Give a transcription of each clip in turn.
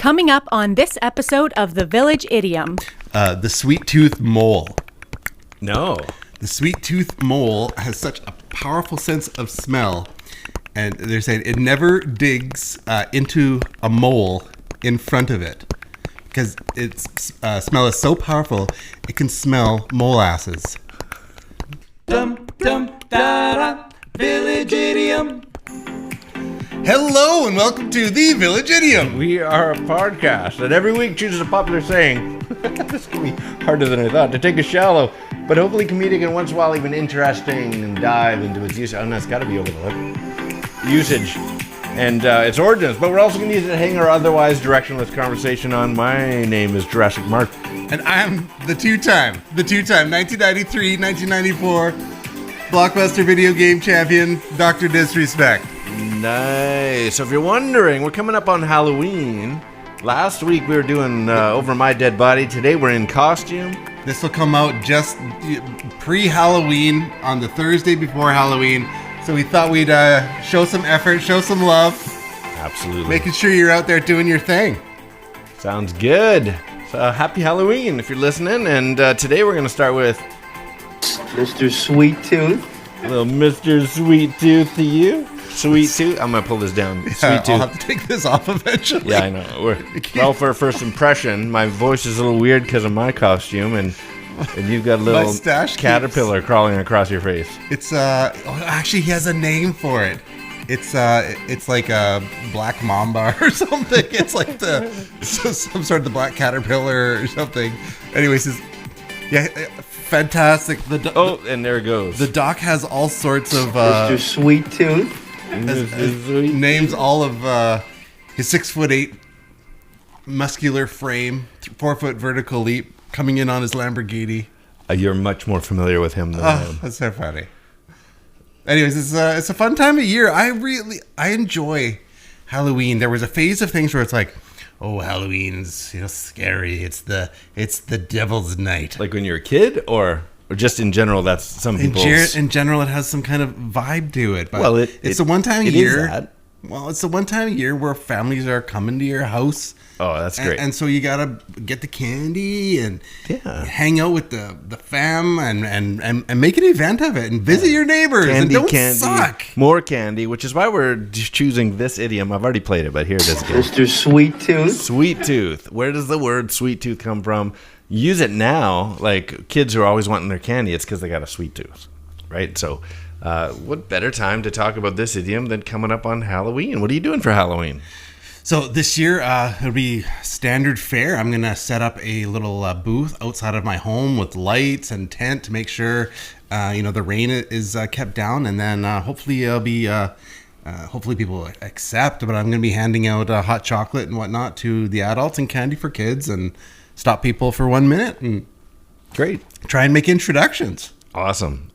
Coming up on this episode of the Village Idiom. The Sweet-Tooth mole. No. The Sweet-Tooth mole has such a powerful sense of smell. And they're saying it never digs into a mole in front of it. Because its smell is so powerful, it can smell molasses. Dum dum da da. Village Idiom. Hello and welcome to the Village Idiom. We are a podcast that every week chooses a popular saying. This can be harder than I thought. To take a shallow, but hopefully comedic and once in a while even interesting and dive into its use. Oh no, it's got to be over the lip. Usage and its origins. But we're also going to use it to hang our otherwise directionless conversation on. My name is Jurassic Mark. And I'm the two-time 1993, 1994 Blockbuster video game champion, Dr. Disrespect. Nice. So if you're wondering, we're coming up on Halloween. Last week we were doing Over My Dead Body. Today we're in costume. This will come out just pre-Halloween on the Thursday before Halloween. So we thought we'd show some effort, show some love. Absolutely. Making sure you're out there doing your thing. Sounds good. So happy Halloween if you're listening. And today we're going to start with Mr. Sweet-Tooth. little Mr. Sweet-Tooth to you. Sweet-Tooth. I'm going to pull this down. Sweet-Tooth. I'll have to take this off eventually. Yeah, I know. Well, for a first impression, my voice is a little weird because of my costume, and you've got a little Mustache caterpillar crawling across your face. It's actually he has a name for it. It's like a black mamba or something. It's like some sort of the black caterpillar or something. Anyways, fantastic. And there it goes. The doc has all sorts of Mr. Sweet-Tooth. names all of his 6'8" muscular frame, 4-foot vertical leap, coming in on his Lamborghini. You're much more familiar with him than I am. That's so funny. Anyways, it's a fun time of year. I enjoy Halloween. There was a phase of things where it's like, oh, Halloween's scary. It's the devil's night. Like when you're a kid, or just in general, that's some people. In general, it has some kind of vibe to it. But Well, it's the one time of it year. is that. Well, it's the one time of year where families are coming to your house. Oh, that's great. And so you gotta get the candy and hang out with the fam and make an event of it and visit your neighbors and don't suck. More candy, which is why we're choosing this idiom. I've already played it, but here it is again. Mr. Sweet-Tooth. Sweet-Tooth. Where does the word sweet-tooth come from? Use it now. Like kids who are always wanting their candy, it's because they got a sweet tooth, right? So what better time to talk about this idiom than coming up on Halloween? What are you doing for Halloween? So this year, it'll be standard fare. I'm going to set up a little booth outside of my home with lights and tent to make sure, the rain is kept down. And then hopefully it'll be, hopefully people accept, but I'm going to be handing out hot chocolate and whatnot to the adults and candy for kids and stop people for 1 minute and Great. try and make introductions. Awesome.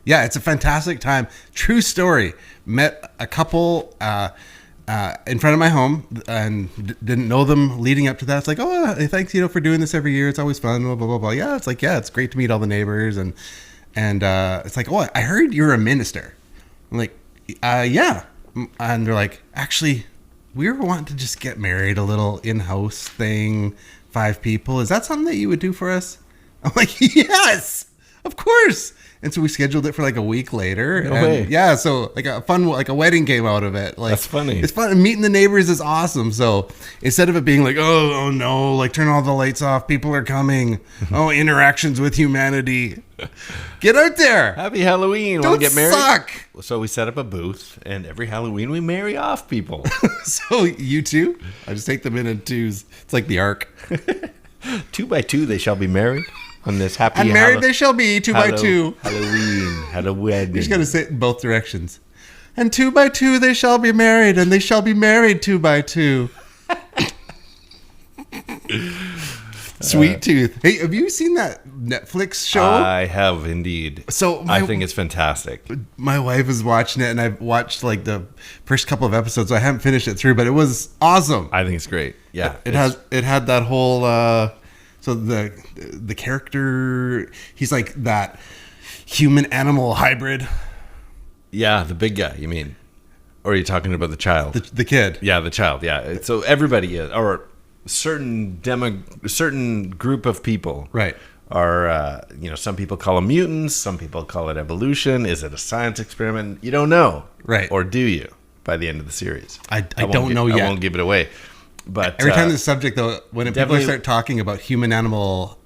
Yeah, it's a fantastic time. True story. Met a couple in front of my home and didn't know them leading up to that. It's like, oh, thanks, for doing this every year. It's always fun. Blah, blah, blah, blah. Yeah, it's great to meet all the neighbors. And it's like, oh, I heard you're a minister. I'm like, yeah. And they're like, actually, we were wanting to just get married, a little in-house thing, 5 people. Is that something that you would do for us? I'm like, yes, of course. And so we scheduled it for like a week later. No way. Yeah, so like a fun, like a wedding came out of it. Like, that's funny. It's fun. Meeting the neighbors is awesome. So instead of it being like, oh no, like turn all the lights off, people are coming. Oh, interactions with humanity. Get out there. Happy Halloween. Don't Want to get married? Suck. So we set up a booth, and every Halloween we marry off people. So you two, I just take them in twos. It's like the Ark. 2 by 2 they shall be married. On this happy And married they shall be 2 by 2. Halloween. Had a wedding. You just got to say it in both directions. And 2 by 2 they shall be married, and they shall be married 2 by 2. Sweet-Tooth. Hey, have you seen that Netflix show? I have indeed. So I think it's fantastic. My wife is watching it, and I've watched like the first couple of episodes. So I haven't finished it through, but it was awesome. I think it's great. Yeah, it had that whole. So the character, he's like that human animal hybrid. Yeah, the big guy, you mean? Or are you talking about the child? The kid. Yeah, the child. Yeah. So everybody is, or certain group of people, Right. are some people call them mutants, some people call it evolution. Is it a science experiment? You don't know, Right. Or do you? By the end of the series, I don't know yet. I won't give it away. But Every time this subject, though, when people definitely- start talking about human-animal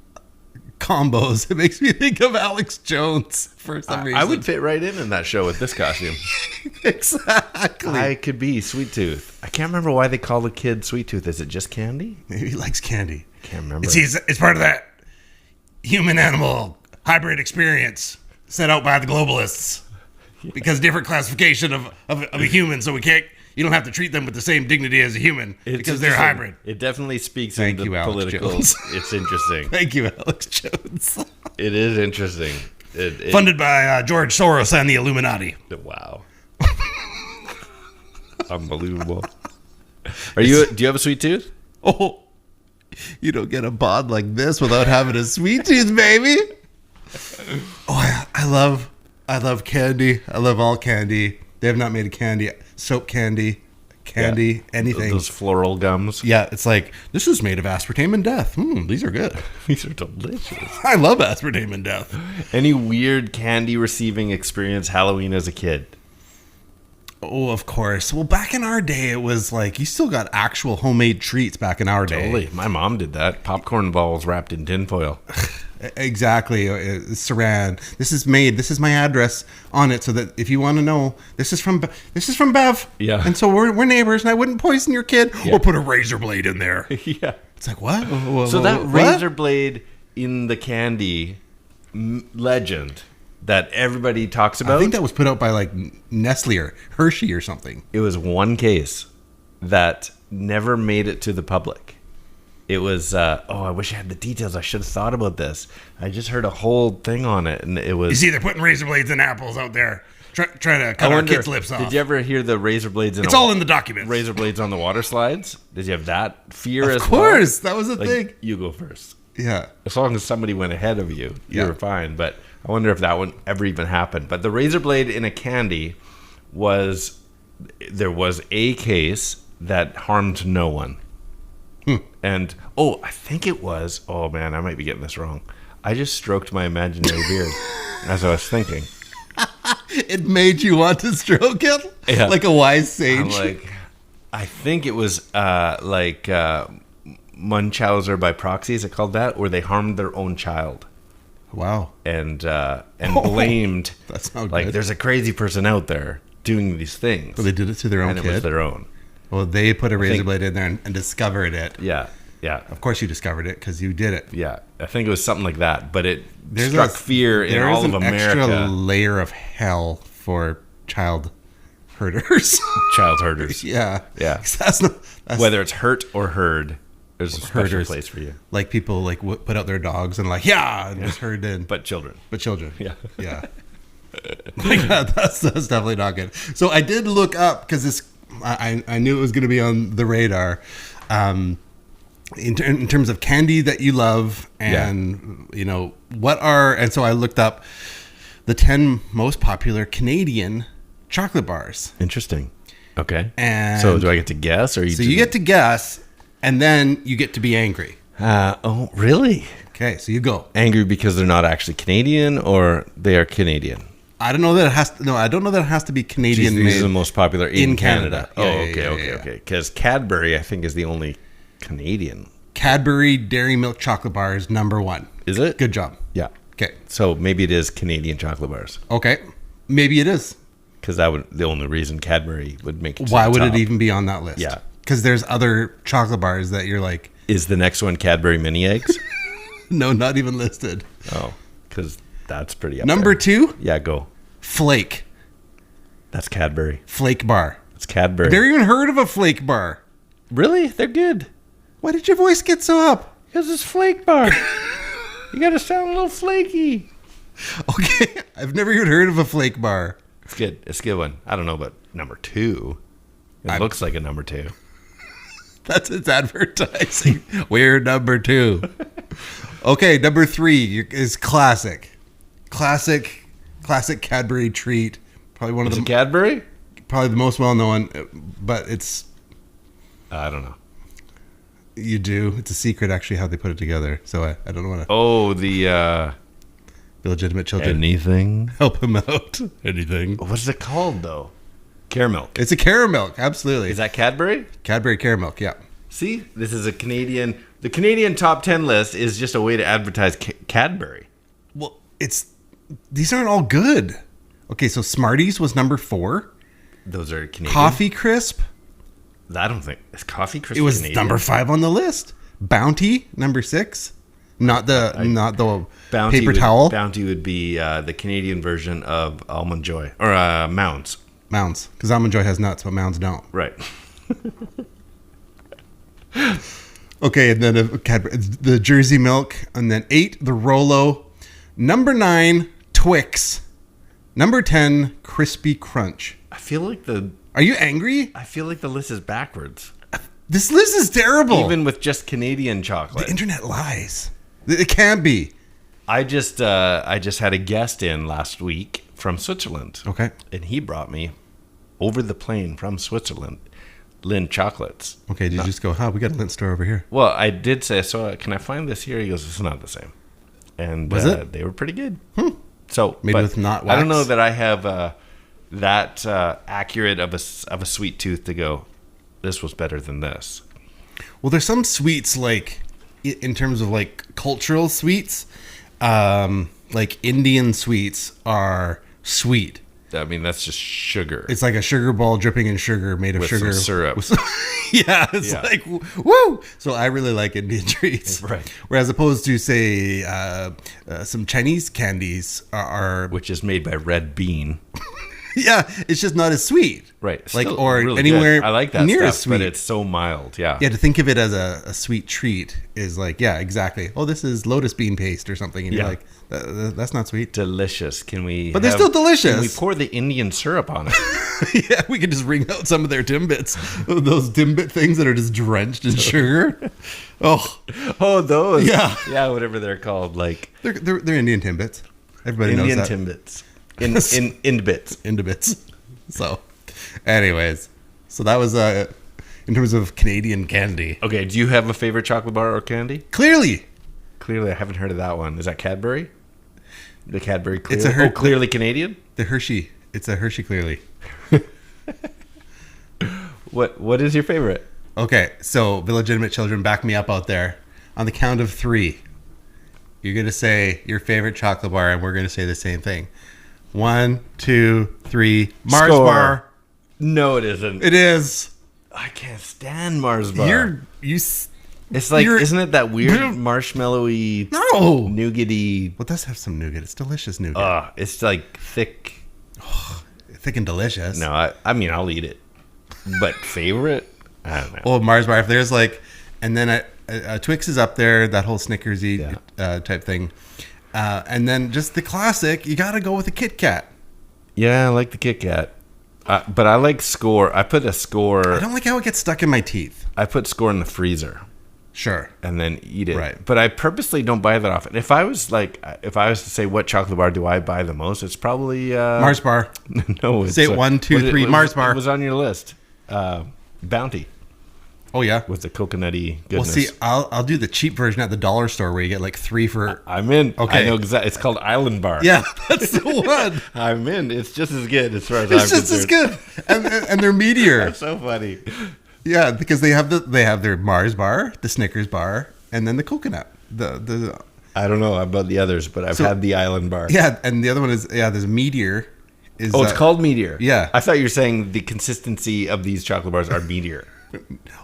combos, it makes me think of Alex Jones for some reason. I would fit right in that show with this costume. Exactly. I could be Sweet-Tooth. I can't remember why they call the kid Sweet-Tooth. Is it just candy? Maybe he likes candy. Can't remember. It's part of that human-animal hybrid experience set out by the globalists. Because different classification of a human, so you don't have to treat them with the same dignity as a human because they're interesting. hybrid. It definitely speaks Thank into you, Alex political. Jones. It's interesting. Thank you, Alex Jones. It is interesting. It Funded by George Soros and the Illuminati. Wow. Unbelievable. Do you have a sweet tooth? Oh, you don't get a bod like this without having a sweet tooth, baby. Oh, I love candy. I love all candy. They have not made a candy, soap candy, anything. Those floral gums. Yeah, it's like, this is made of aspartame and death. These are good. These are delicious. I love aspartame and death. Any weird candy receiving experience Halloween as a kid? Oh, of course. Well, back in our day, it was like, you still got actual homemade treats back in our day. Totally. My mom did that. Popcorn balls wrapped in tinfoil. Exactly. Saran. This is my address on it, so that if you want to know, this is from Bev. Yeah. And so we're neighbors, and I wouldn't poison your kid or put a razor blade in there. Yeah. It's like, what? So that What? razor blade in the candy legend that everybody talks about. I think that was put out by like Nestle or Hershey or something. It was one case that never made it to the public. It was, I wish I had the details. I should have thought about this. I just heard a whole thing on it, and it was... You see, they're putting razor blades in apples out there, trying to cut our kids' lips off. Did you ever hear the razor blades in It's all in the documents. razor blades on the water slides? Did you have that fear as Of well? course, that was a Like, thing. you go first. Yeah. As long as somebody went ahead of you, you Yeah. were fine. But I wonder if that one ever even happened. But the razor blade in a candy there was a case that harmed no one. And, I think it was, oh man, I might be getting this wrong. I just stroked my imaginary beard as I was thinking. It made you want to stroke it? Yeah. Like a wise sage. I'm like, I think it was Munchausen by proxy, is it called that? Where they harmed their own child. Wow. And blamed, That's not like, good. there's a crazy person out there doing these things. So they did it to their own and kid? it was their own. Well, they put a razor think- blade in there and discovered it. Yeah. Of course you discovered it because you did it. Yeah. I think it was something like that. But it struck fear in there all is of an extra America. layer of hell for child herders. Child herders. Yeah. Yeah. 'Cause that's Whether it's hurt or herd, there's a special herders. place for you. Like people like put out their dogs and like, and just herd in. But children. But children. Yeah. Yeah. Yeah, that's definitely not good. So I did look up because this, I knew it was going to be on the radar. In terms of candy that you love, and and so I looked up the 10 most popular Canadian chocolate bars. Interesting. Okay. And so do I get to guess, or you get to guess, and then you get to be angry. Oh, really? Okay, so you go. Angry because they're not actually Canadian, or they are Canadian? I don't know that it has to. No, I don't know that it has to be Canadian These made. are the most popular in Canada. Canada. Yeah, Okay. Because Cadbury, I think, is the only Canadian. Cadbury Dairy Milk Chocolate Bar is number 1. Is it? Good job. Yeah. Okay. So maybe it is Canadian chocolate bars. Okay. Maybe it is. Because the only reason Cadbury would make it to Why the would it top even be on that list? Yeah. Because there's other chocolate bars that you're like, is the next one Cadbury mini eggs? no, not even listed. Oh, because that's pretty up Number there. 2, Yeah, go. Flake. That's Cadbury. Flake Bar. It's Cadbury. Never even heard of a Flake Bar. Really? They're good. Why did your voice get so up? Because it's Flake Bar. You got to sound a little flaky. Okay. I've never even heard of a Flake Bar. It's good. It's a good one. I don't know about number 2. It looks like a number 2. That's its advertising. We're number 2. Okay, number 3 is classic. Classic Cadbury treat. Probably one of Is the it Cadbury? probably the most well known, but it's I don't know. You do. It's a secret, actually, how they put it together. So I don't want to. Oh, the Illegitimate children. anything. Help him out. Anything. What's it called though? Caramel. It's a caramel. Absolutely. Is that Cadbury? Cadbury caramel? Yeah. See, this is a Canadian. The Canadian top 10 list is just a way to advertise Cadbury. Well, these aren't all good. Okay, so Smarties was number 4. Those are Canadian. Coffee Crisp. I don't think is Coffee Crisp. It was Canadian? number 5 on the list. Bounty number 6. Not the Bounty paper towel. Bounty would be the Canadian version of Almond Joy or Mounds. Mounds, because Almond Joy has nuts, but Mounds don't. Right. Okay, and then the Jersey Milk, and then 8 the Rolo, number 9 Twix, number 10 Crispy Crunch. I feel like the list is backwards. This list is terrible. Even with just Canadian chocolate. The internet lies. It can't be. I just had a guest in last week from Switzerland. Okay. And he brought me over the plane from Switzerland Lindt chocolates. Okay, did you just go, we got a Lindt store over here? Well, I did say, so can I find this here? He goes, it's not the same. And was it? They were pretty good. So made with not wax? I don't know that I have that accurate of a sweet tooth to go, this was better than this. Well, there's some sweets, like, in terms of, like, cultural sweets, like Indian sweets are sweet. I mean, that's just sugar. It's like a sugar ball dripping in sugar made of with sugar. some syrup. It's like, woo! So I really like Indian treats. Right. Whereas opposed to, say, some Chinese candies are... Which is made by Red Bean. Yeah, it's just not as sweet. Right. Like, Still or really anywhere good. I like that near stuff, as sweet. but it's so mild. Yeah. Yeah, to think of it as a sweet treat is like, yeah, exactly. Oh, this is lotus bean paste or something. And you're like, that's not sweet. Delicious. Can we... But they're still delicious. Can we pour the Indian syrup on it? Yeah, we could just wring out some of their Timbits. Those Timbit things that are just drenched in sugar. Oh, those. Yeah. Yeah, whatever they're called. Like they're Indian Timbits. Everybody Indian knows that. Timbits. In bits. Timbits. So, anyways, so that was in terms of Canadian candy. Okay, do you have a favorite chocolate bar or candy? Clearly, I haven't heard of that one. Is that Cadbury? The Cadbury Clearly? It's Clearly Canadian? The Hershey. It's a Hershey Clearly. What is your favorite? Okay, so illegitimate children, back me up out there. On the count of 3, you're going to say your favorite chocolate bar, and we're going to say the same thing. 1, 2, 3. Mars Score. bar. No, it isn't. It is. I can't stand Mars bar. It's like, isn't it that weird marshmallowy, no, nougaty? Well, it does have some nougat. It's delicious nougat. It's like thick. Thick and delicious. No, I mean, I'll eat it. But favorite? I don't know. Well, Mars bar, if there's like, and then a Twix is up there, that whole Snickersy type thing. And then just the classic, you got to go with a Kit Kat. Yeah, I like the Kit Kat. But I like Score. I put a Score. I don't like how it gets stuck in my teeth. I put Score in the freezer. Sure. And then eat it. Right. But I purposely don't buy that often. If I was to say what chocolate bar do I buy the most, it's probably... Mars bar. No. It's, say 1, 2, 3, Mars bar. It was on your list. Bounty. Oh, yeah? With the coconutty goodness. Well, see, I'll do the cheap version at the dollar store where you get like 3 for... I'm in. Okay. I know exactly. It's called Island Bar. Yeah, that's the one. I'm in. It's just as good as far as I'm concerned. It's just as good. And they're meatier. That's so funny. Yeah, because they have their Mars bar, the Snickers bar, and then the coconut. The I don't know about the others, but I've had the Island Bar. Yeah, and the other one is there's Meteor. It's called Meteor. Yeah. I thought you were saying the consistency of these chocolate bars are meteor.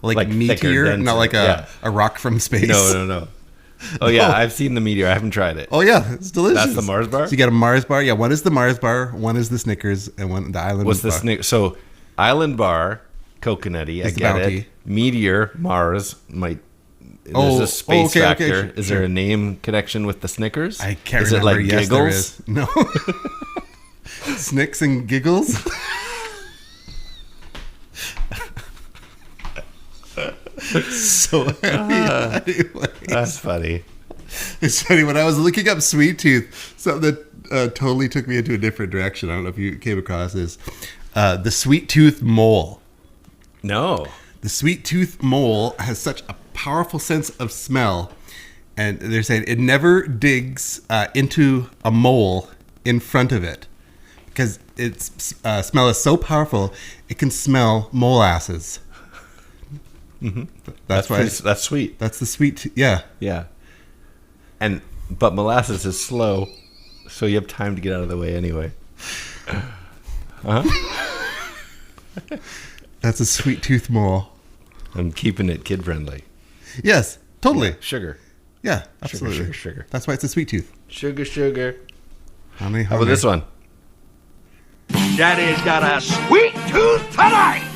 like meteor, denser. not like a rock from space. No. Oh, yeah, I've seen the meteor. I haven't tried it. Oh, yeah, it's delicious. That's the Mars bar? So you got a Mars bar. Yeah, one is the Mars bar, one is the Snickers, and one the Island What's bar. the Snickers? So, Island Bar, coconutty, I It's the get Bounty. it. Meteor, Mars, there's a space factor. Okay, is there a name connection with the Snickers? I can't is remember. Is it like Yes, Giggles? there is. No. Snicks and Giggles? So happy. Anyways. That's funny. It's funny, when I was looking up Sweet.Tooth, something that totally took me into a different direction. I don't know if you came across this. The Sweet-Tooth mole. No. The Sweet-Tooth mole has such a powerful sense of smell. And they're saying it never digs into a mole in front of it because its smell is so powerful, it can smell molasses. Mm-hmm. That's why that's sweet. That's the sweet. Yeah. Yeah. But molasses is slow, so you have time to get out of the way anyway. That's a sweet tooth mole. I'm keeping it kid friendly. Yes, totally. Yeah, sugar. Yeah, absolutely. Sugar. That's why it's a sweet tooth. Sugar. How about this one? Daddy's got a sweet tooth tonight.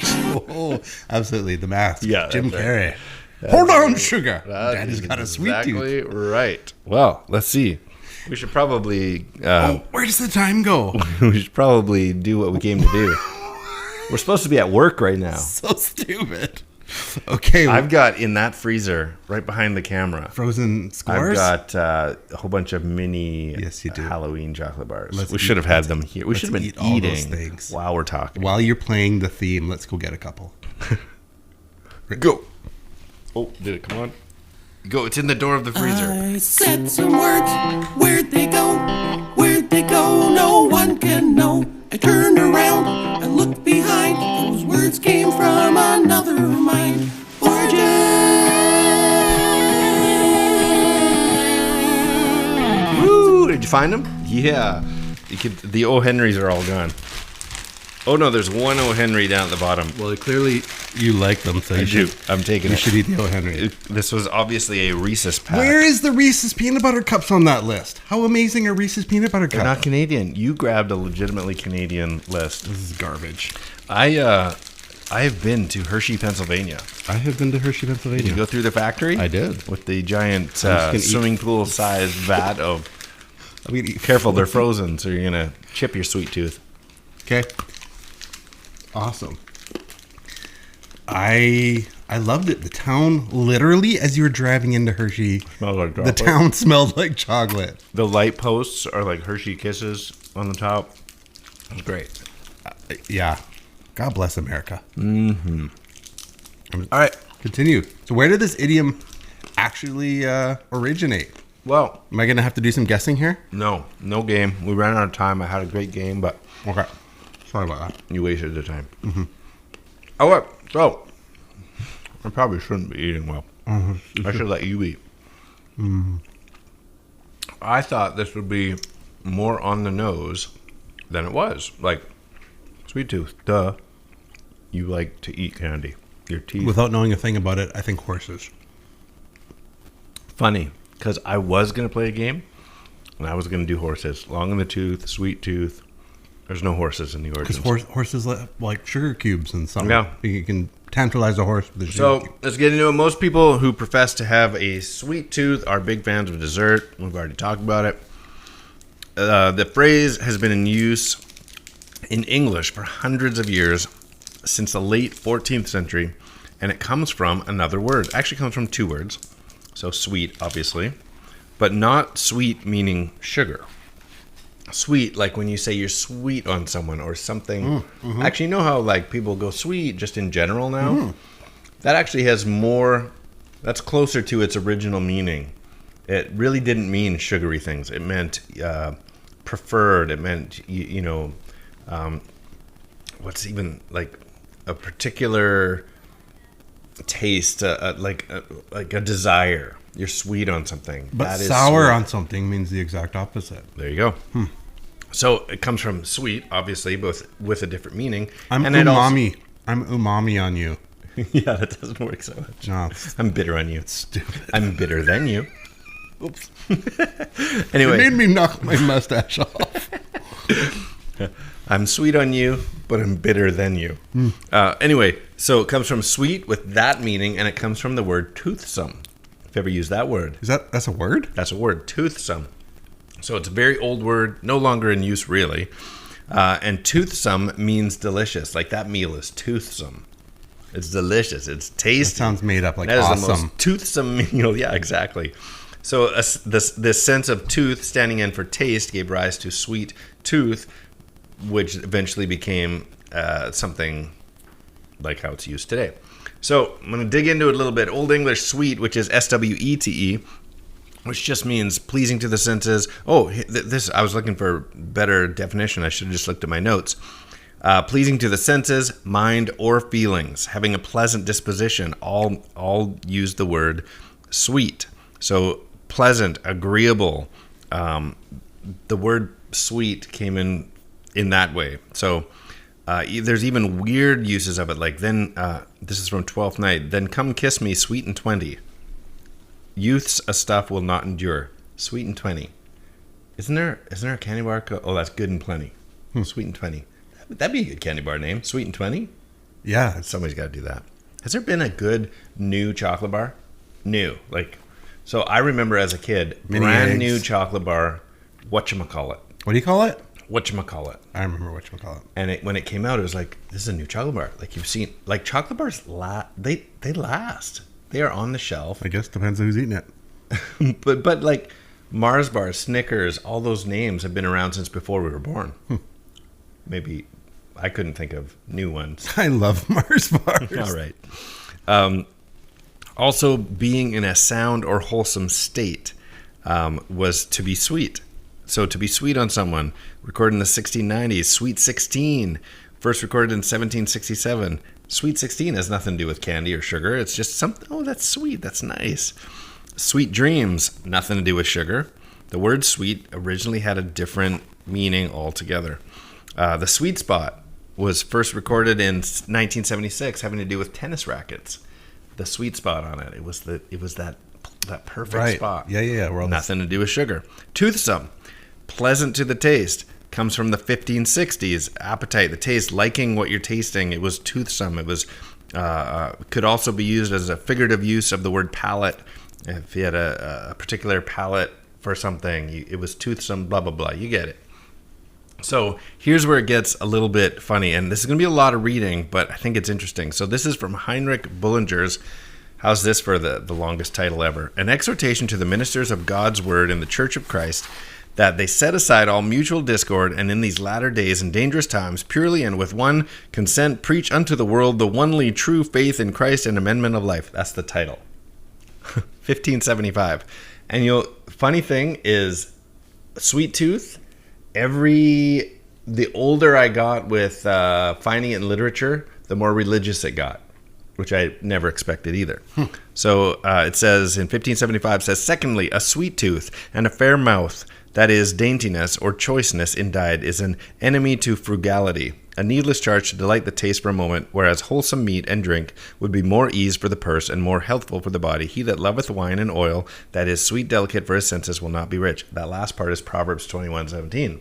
Oh, absolutely. The Mask. Yeah, Jim that's Carrey. Hold on, sugar. Daddy's got a sweet exactly tooth. Right. Well, let's see. We should probably. Where does the time go? We should probably do what we came to do. We're supposed to be at work right now. So stupid. Okay. I've got in that freezer right behind the camera. Frozen S'mores? I've got a whole bunch of mini Yes, you do. Halloween chocolate bars. Let's We eat- should have had them here. We should have been eat all those eating things. while we're talking. While you're playing the theme, let's go get a couple. Go. Oh, did it come on? Go. It's in the door of the freezer. I said some words, where'd they go? Where'd they go? No one can know. I turned around, I looked behind. Those words came from another mind. Origin! Woo! Did you find them? Yeah. The O. Henrys are all gone. Oh no, there's one O. Henry down at the bottom. Well, clearly you like them, so I you do. I'm taking you it. should eat the O. Henry. This was obviously a Reese's pack. Where is the Reese's peanut butter cups on that list? How amazing are Reese's peanut butter They're cups? not Canadian. You grabbed a legitimately Canadian list. This is garbage. I've been to Hershey, Pennsylvania. I have been to Hershey, Pennsylvania. Did you go through the factory? I did. With the giant gonna eat- swimming pool sized vat of. I'm gonna eat Careful, they're frozen, so you're gonna chip your sweet tooth. Okay. Awesome. I loved it. The town, literally, as you were driving into Hershey, Smells like the chocolate. town smelled like chocolate. The light posts are like Hershey Kisses on the top. It's great. Yeah. God bless America. All right. Continue. So where did this idiom actually originate? Well, Am I going to have to do some guessing here? no game. We ran out of time. I had a great game, but Okay. Sorry about that. you wasted the time. Mm-hmm. Oh, what? So, I probably shouldn't be eating well. I should let you eat. I thought this would be more on the nose than it was. Like, Sweet Tooth, duh. You like to eat candy. Your teeth. Without knowing a thing about it, I think horses. Funny, because I was going to play a game, and I was going to do horses. Long in the tooth, Sweet Tooth. There's no horses in the origins. Because horses like sugar cubes and something. Yeah. You can tantalize a horse with a sugar So cube. let's get into it. Most people who profess to have a sweet tooth are big fans of dessert. We've already talked about it. The phrase has been in use in English for hundreds of years, since the late 14th century, and it comes from another word. It actually comes from two words. So sweet, obviously, but not sweet meaning sugar. Sweet, like when you say you're sweet on someone or something. Actually, you know how like people go sweet just in general now? That actually has more, that's closer to its original meaning. It really didn't mean sugary things. It meant preferred. It meant, what's even like a particular taste, like a desire. You're sweet on something. But That is sour sweet. on something means the exact opposite. There you go. So it comes from sweet, obviously, but with a different meaning. I'm And it also- umami. I'm umami on you. Yeah, that doesn't work so much. No, I'm bitter on you. stupid. I'm bitter than you. Oops. It Anyway, made me knock my mustache off. I'm sweet on you, but I'm bitter than you. Anyway, so it comes from sweet with that meaning, and it comes from the word toothsome. If you ever used that word, That's a word? that's a word, toothsome. So it's a very old word, no longer in use really. And toothsome means delicious. Like that meal is toothsome. It's delicious. It's tasty. That sounds made up, like That is the awesome. most toothsome meal. Yeah, exactly. So this sense of tooth standing in for taste gave rise to sweet tooth, which eventually became something like how it's used today. So I'm going to dig into it a little bit. Old English sweet, which is S-W-E-T-E, which just means pleasing to the senses. Oh, this I was looking for a better definition. I should have just looked at my notes. Pleasing to the senses, mind, or feelings. Having a pleasant disposition. All use the word sweet. So pleasant, agreeable. The word sweet came in that way. So there's even weird uses of it. Like then, this is from Twelfth Night. Then come kiss me, sweet and 20. Youth's a stuff will not endure. Sweet and 20. Isn't there a candy bar? Oh, that's Good and Plenty. Sweet and 20. That'd be a good candy bar name. Sweet and 20. Yeah. Somebody's got to do that. Has there been a good new chocolate bar? New. So I remember as a kid, Mini brand eggs. new chocolate bar, whatchamacallit. What do you call it? Whatchamacallit. I remember whatchamacallit. And when it came out, it was like, this is a new chocolate bar. Like you've seen, like chocolate bars, they last. They are on the shelf. I guess depends on who's eating it. but like Mars bars, Snickers, all those names have been around since before we were born. Maybe I couldn't think of new ones. I love Mars bars. All right. Also, being in a sound or wholesome state was to be sweet. So to be sweet on someone, recorded in the 1690s, Sweet 16, first recorded in 1767. Sweet 16 has nothing to do with candy or sugar. It's just something, oh, that's sweet, that's nice. Sweet dreams, nothing to do with sugar. The word sweet originally had a different meaning altogether. The sweet spot was first recorded in 1976, having to do with tennis rackets. The sweet spot on it. It was that perfect spot. Yeah. Nothing to do with sugar. Toothsome, pleasant to the taste, comes from the 1560s. Appetite, the taste, liking what you're tasting. It was toothsome. It was could also be used as a figurative use of the word palate. If you had a particular palate for something, it was toothsome. Blah blah blah. You get it. So here's where it gets a little bit funny, and this is going to be a lot of reading, but I think it's interesting. So this is from Heinrich Bullinger's, how's this for the longest title ever? An exhortation to the ministers of God's word in the Church of Christ, that they set aside all mutual discord, and in these latter days and dangerous times, purely and with one consent, preach unto the world the onely true faith in Christ and amendment of life. That's the title. 1575. And funny thing is, Sweet-Tooth, the older I got with finding it in literature, the more religious it got, which I never expected either. So it says in 1575, says, secondly, a sweet tooth and a fair mouth, that is daintiness or choiceness in diet, is an enemy to frugality, a needless charge to delight the taste for a moment, whereas wholesome meat and drink would be more ease for the purse and more healthful for the body. He that loveth wine and oil, that is sweet delicate for his senses, will not be rich. That last part is Proverbs 21:17.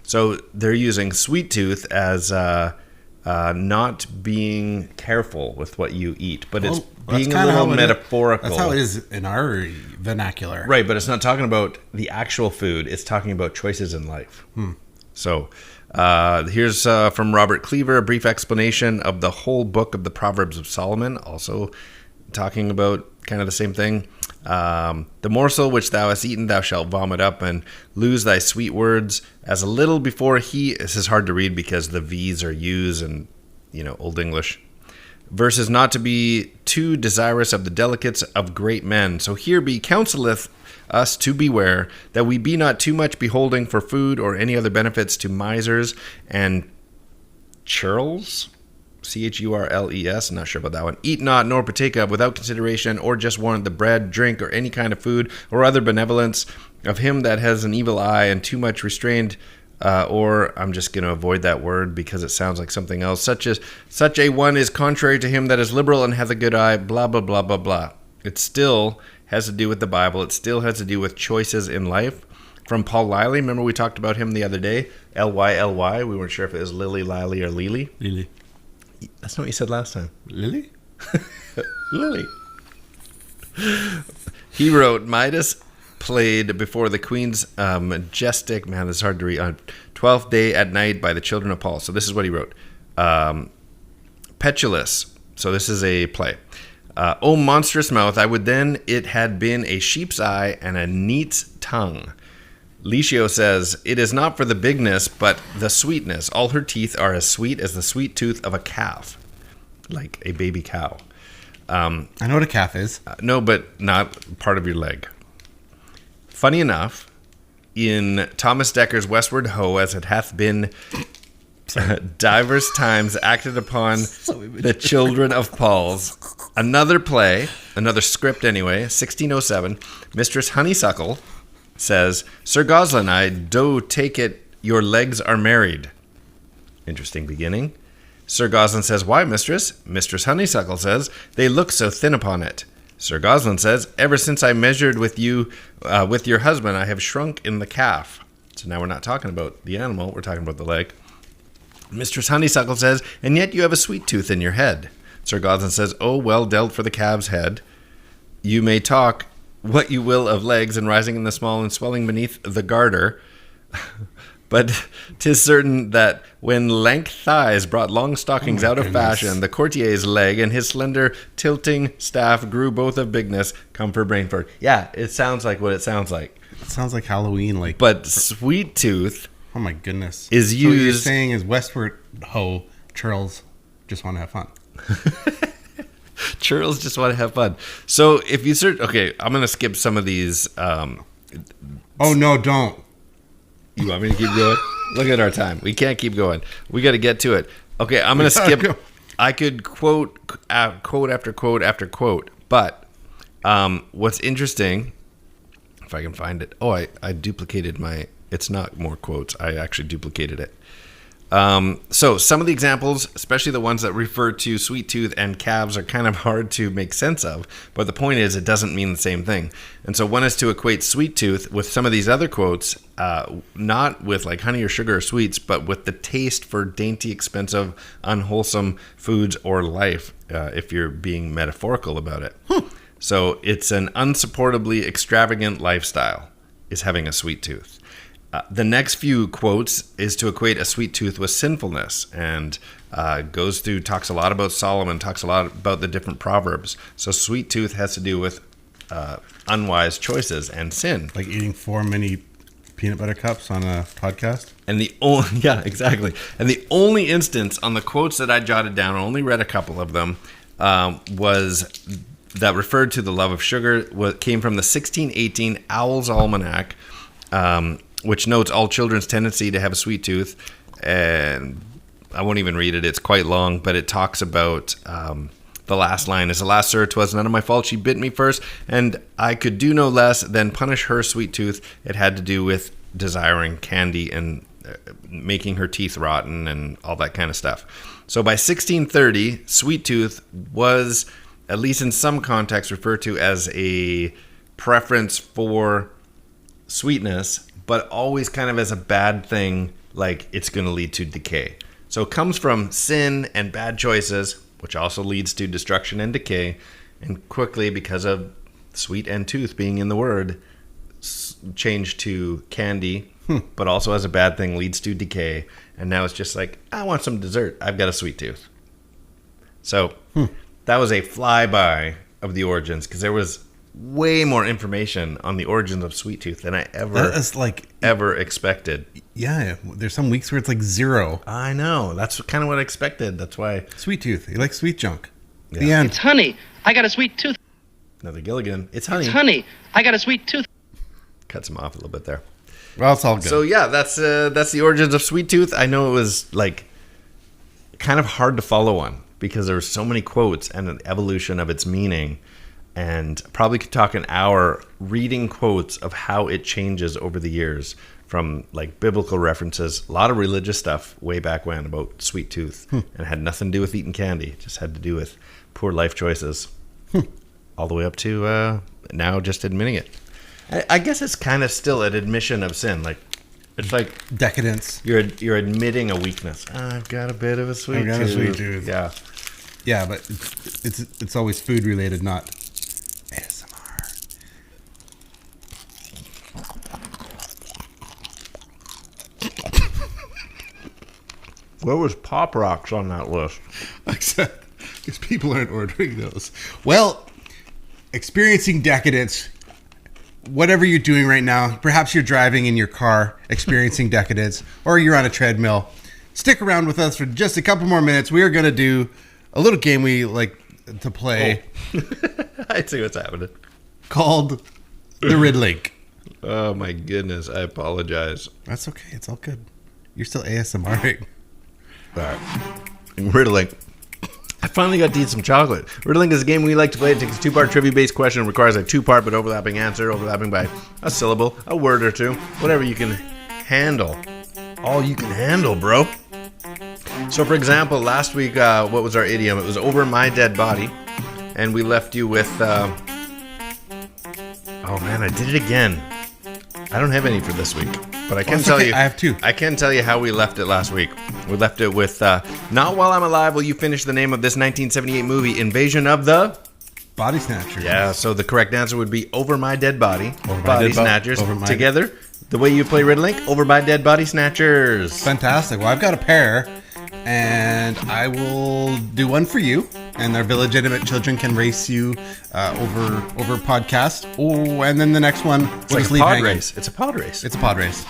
So they're using sweet tooth as not being careful with what you eat, but it's being a little metaphorical. That's how it is in our vernacular. Right, but it's not talking about the actual food. It's talking about choices in life. So here's from Robert Cleaver, a brief explanation of the whole book of the Proverbs of Solomon, also talking about kind of the same thing. The morsel which thou hast eaten thou shalt vomit up, and lose thy sweet words as a little before he. This is hard to read because the V's are U's and Old English. Verses not to be too desirous of the delicates of great men. So here be counseleth us to beware that we be not too much beholding for food or any other benefits to misers and churls. Churles, not sure about that one. Eat not nor partake of without consideration, or just warrant the bread, drink, or any kind of food or other benevolence of him that has an evil eye and too much restrained, or I'm just going to avoid that word because it sounds like something else. Such a one is contrary to him that is liberal and hath a good eye. Blah blah blah blah blah. It still has to do with the Bible. It still has to do with choices in life. From Paul Liley, remember we talked about him the other day. Lyly. We weren't sure if it was Lily, Lily, or Lily. Lily. That's not what you said last time. Lily? Lily. He wrote, Midas played before the queen's majestic, man, this is hard to read, on 12th day at night by the children of Paul. So this is what he wrote. Petulous. So this is a play. O monstrous mouth, I would then it had been a sheep's eye and a neat's tongue. Licio says, it is not for the bigness, but the sweetness. All her teeth are as sweet as the sweet tooth of a calf, like a baby cow. I know what a calf is. No, but not part of your leg. Funny enough, in Thomas Decker's Westward Ho, as it hath been divers times acted upon the children of Paul's, another play, another script anyway, 1607, Mistress Honeysuckle says, Sir Goslin, I do take it your legs are married. Interesting beginning. Sir Goslin says, why, mistress? Mistress Honeysuckle says, they look so thin upon it. Sir Goslin says, ever since I measured with you, with your husband, I have shrunk in the calf. So now we're not talking about the animal, we're talking about the leg. Mistress Honeysuckle says, and yet you have a sweet tooth in your head. Sir Goslin says, oh, well dealt for the calf's head. You may talk what you will of legs and rising in the small and swelling beneath the garter. But 'tis certain that when lank thighs brought long stockings out of fashion, the courtier's leg and his slender tilting staff grew both of bigness, come for Brainford. Yeah, it sounds like what it sounds like. It sounds like Halloween. But Sweet-Tooth... Oh my goodness. Is used. So what you're saying is Westward Ho, churls just want to have fun. Churls just want to have fun. So if you search, okay, I'm going to skip some of these. Oh no, don't. You want me to keep going? Look at our time. We can't keep going. We got to get to it. Okay, I'm going to skip. I could quote after quote after quote, but what's interesting, if I can find it. Oh, I duplicated my. It's not more quotes. I actually duplicated it. So some of the examples, especially the ones that refer to Sweet-Tooth and calves, are kind of hard to make sense of. But the point is, it doesn't mean the same thing. And so one is to equate Sweet-Tooth with some of these other quotes, not with like honey or sugar or sweets, but with the taste for dainty, expensive, unwholesome foods or life, if you're being metaphorical about it. So it's an unsupportably extravagant lifestyle, is having a sweet tooth. The next few quotes is to equate a sweet tooth with sinfulness, and talks a lot about Solomon, talks a lot about the different proverbs. So sweet tooth has to do with unwise choices and sin. Like eating 4 mini peanut butter cups on a podcast? And the only, yeah, exactly. And the only instance on the quotes that I jotted down, I only read a couple of them, was that referred to the love of sugar, came from the 1618 Owl's Almanac, which notes all children's tendency to have a sweet tooth. And I won't even read it. It's quite long, but it talks about the last line is, alas, sir, 'twas none of my fault. She bit me first, and I could do no less than punish her sweet tooth. It had to do with desiring candy and making her teeth rotten and all that kind of stuff. So by 1630, sweet tooth was, at least in some contexts, referred to as a preference for sweetness, but always kind of as a bad thing, like it's going to lead to decay. So it comes from sin and bad choices, which also leads to destruction and decay, and quickly, because of sweet and tooth being in the word, changed to candy, but also as a bad thing leads to decay, and now it's just like, I want some dessert, I've got a sweet tooth. So that was a flyby of the origins, because there was way more information on the origins of Sweet Tooth than I ever expected. Yeah, there's some weeks where it's like 0. I know. That's kind of what I expected. That's why. Sweet Tooth. You like sweet junk. Yeah. The end. It's honey. I got a sweet tooth. Another Gilligan. It's honey. It's honey. I got a sweet tooth. Cuts him off a little bit there. Well, it's all good. So yeah, that's the origins of Sweet Tooth. I know it was like kind of hard to follow on because there were so many quotes and an evolution of its meaning. And probably could talk an hour reading quotes of how it changes over the years, from like biblical references, a lot of religious stuff way back when about Sweet Tooth, and it had nothing to do with eating candy. It just had to do with poor life choices, all the way up to now just admitting it. I guess it's kind of still an admission of sin. Like it's like decadence. You're admitting a weakness. I've got a bit of a sweet tooth. A sweet tooth. Yeah, but it's always food related, not ASMR. Where was Pop Rocks on that list? Because people aren't ordering those. Well, experiencing decadence, whatever you're doing right now, perhaps you're driving in your car, experiencing decadence, or you're on a treadmill. Stick around with us for just a couple more minutes. We are going to do a little game we like to play I see what's happening. called the Riddlink. Oh my goodness, I apologize. That's okay. It's all good. You're still ASMRing. All right. Riddlink. I finally got to eat some chocolate. Riddlink is a game we like to play. It takes a two-part trivia-based question. It requires a two-part but overlapping answer, overlapping by a syllable, a word or two, whatever you can handle. All you can handle, bro. So, for example, last week, what was our idiom? It was over my dead body. And we left you with... oh, man, I did it again. I don't have any for this week. But I can tell you... I have two. I can tell you how we left it last week. We left it with... not while I'm alive will you finish the name of this 1978 movie, Invasion of the... Body Snatchers. Yeah, so the correct answer would be Over My Dead Body. Over My Body Dead Bo- Snatchers. Over My- Together, the way you play Riddlink, Over My Dead Body Snatchers. Fantastic. Well, I've got a pair, and I will do one for you, and our Village Idiom children can race you over podcast. Oh, and then the next one, we'll It's like just a leave pod hanging. race. It's a pod race. It's a pod race.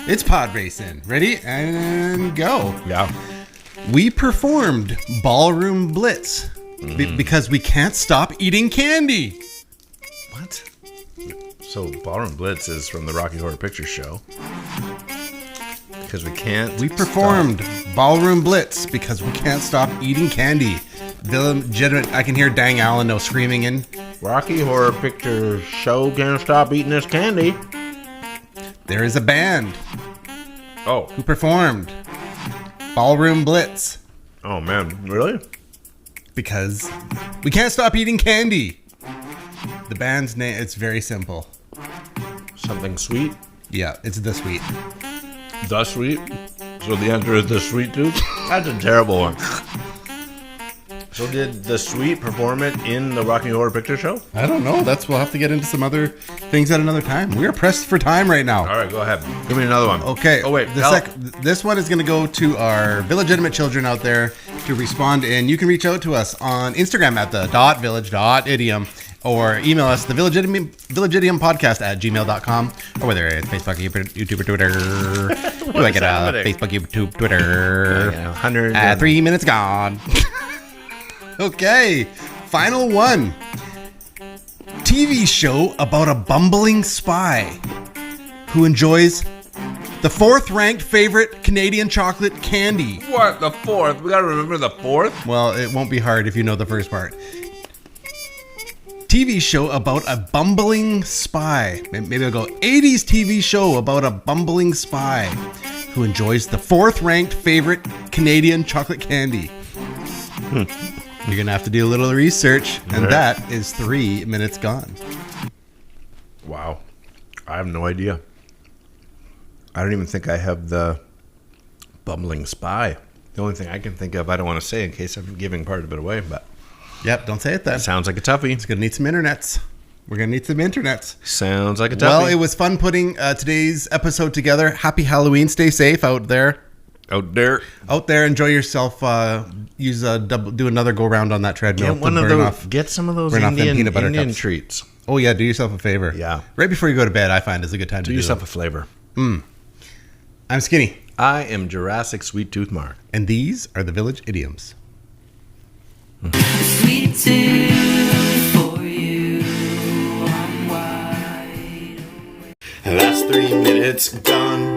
It's pod racing. Ready? And go. Yeah. We performed Ballroom Blitz because we can't stop eating candy. What? So Ballroom Blitz is from the Rocky Horror Picture Show. Because we can't. We performed Ballroom Blitz because we can't stop eating candy. I can hear Dang Allen no screaming in. Rocky Horror Picture Show can't stop eating this candy. There is a band Oh. who performed Ballroom Blitz Oh, man. Really? because we can't stop eating candy. The band's name, it's very simple. Something sweet? Yeah, it's The Sweet. The Sweet? So the answer is the Sweet-Tooth? That's a terrible one. So did the Sweet perform it in the Rocky Horror Picture Show? I don't know. We'll have to get into some other things at another time. We're pressed for time right now. All right, go ahead. Give me another one. Okay. Oh, wait. This one is going to go to our village children out there to respond, and you can reach out to us on Instagram at the .village.idiom or email us the villageidiompodcast at gmail.com or whether it's Facebook, YouTube, or Twitter. Do I get Facebook, YouTube, Twitter? 100. 3 minutes gone. Okay, final one. TV show about a bumbling spy who enjoys the 4th-ranked favorite Canadian chocolate candy. What? The 4th? We gotta remember the 4th? Well, it won't be hard if you know the first part. TV show about a bumbling spy. Maybe I'll go 80s TV show about a bumbling spy who enjoys the 4th-ranked favorite Canadian chocolate candy. You're going to have to do a little research, and that is 3 minutes gone. Wow. I have no idea. I don't even think I have the bumbling spy. The only thing I can think of, I don't want to say in case I'm giving part of it away, but Yep, don't say it then. sounds like a toughie. It's going to need some internets. We're going to need some internets. Sounds like a toughie. Well, it was fun putting today's episode together. Happy Halloween. Stay safe out there. out there. Out there, enjoy yourself. Do another go round on that treadmill. Get one to of burn those. off- Get some of those burn off them Indian, peanut butter Indian cups. treats. Oh yeah, do yourself a favor. Yeah. Right before you go to bed, I find is a good time to Do do yourself them. a flavor. I'm Skinny, I am Jurassic Sweet-Tooth Mark. and these are the Village Idioms. Sweet tooth for you, I'm wide. That's 3 minutes gone.